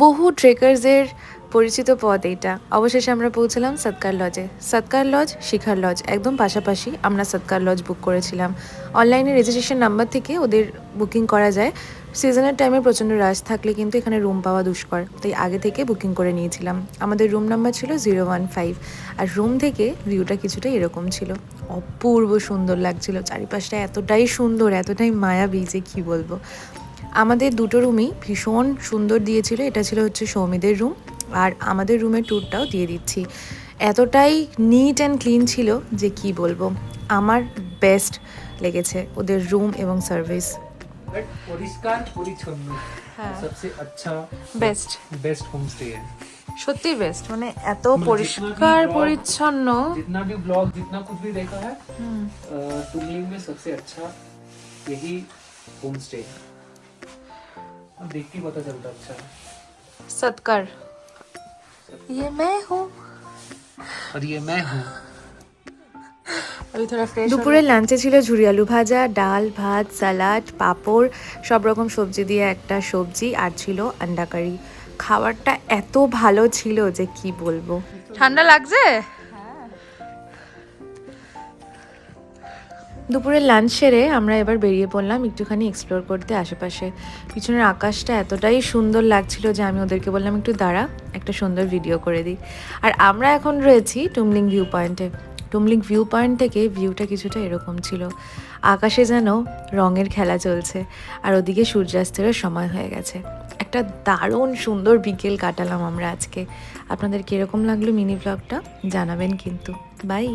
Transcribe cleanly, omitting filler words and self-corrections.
বহু ট্রেকার্সের পরিচিত পথ এইটা। অবশেষে আমরা পৌঁছলাম সৎকার লজে। সৎকার লজ, শিখার লজ একদম পাশাপাশি। আমরা সৎকার লজ বুক করেছিলাম। অনলাইনে রেজিস্ট্রেশন নাম্বার থেকে ওদের বুকিং করা যায়। সিজনের টাইমে প্রচণ্ড রাশ থাকলে কিন্তু এখানে রুম পাওয়া দুষ্কর, তাই আগে থেকে বুকিং করে নিয়েছিলাম। আমাদের রুম নাম্বার ছিল 015। আর রুম থেকে ভিউটা কিছুটা এরকম ছিল। অপূর্ব সুন্দর লাগছিল, চারিপাশটা এতটাই সুন্দর, এতটাই মায়াবী যে কী বলবো। আমাদের দুটো রুমই ভীষণ সুন্দর দিয়েছিল। এটা ছিল হচ্ছে সৌমিদের রুম, আর আমাদের রুমের ট্যুরটাও দিয়ে দিচ্ছি। এতটাই নিট অ্যান্ড ক্লিন ছিল যে কি বলবো। আমার বেস্ট লেগেছে ওদের রুম এবং সার্ভিস। बट পরিষ্কার পরিচ্ছন্ন হ্যাঁ, सबसे अच्छा বেস্ট, बेस्ट होम स्टे है। সত্যি বেস্ট। মানে এত जितना भी পরিষ্কার vlog, পরিচ্ছন্ন। जितना भी ब्लॉग जितना कुछ भी देखा है टुमलिंग में सबसे अच्छा यही होम स्टे है। अब देख के पता चलता अच्छा है। सत्कार, ये मैं हूँ। और ये मैं हूँ। দুপুরের লাঞ্চে ছিল ঝুরি আলু ভাজা, ডাল, ভাত, স্যালাড, পাঁপড়, সব রকম সবজি দিয়ে একটা সবজি, আর ছিল আন্ডা কারি। খাবারটা এত ভালো ছিল যে কি বলবো। ঠান্ডা লাগছে? দুপুরের লাঞ্চ সেরে আমরা এবার বেরিয়ে পড়লাম একটুখানি এক্সপ্লোর করতে আশেপাশে। পিছনের আকাশটা এতটাই সুন্দর লাগছিল যে আমি ওদেরকে বললাম একটু দাঁড়া, একটা সুন্দর ভিডিও করে দিই। আর আমরা এখন রয়েছি টুমলিং ভিউ পয়েন্টে। টুমলিং ভিউ পয়েন্ট থেকে ভিউটা কিছুটা এরকম ছিল। আকাশে যেন রঙের খেলা চলছে, আর ওদিকে সূর্যাস্তেরও সময় হয়ে গেছে। একটা দারুণ সুন্দর বিকেল কাটালাম আমরা আজকে। আপনাদের কীরকম লাগলো মিনি ব্লগটা জানাবেন কিন্তু। বাই।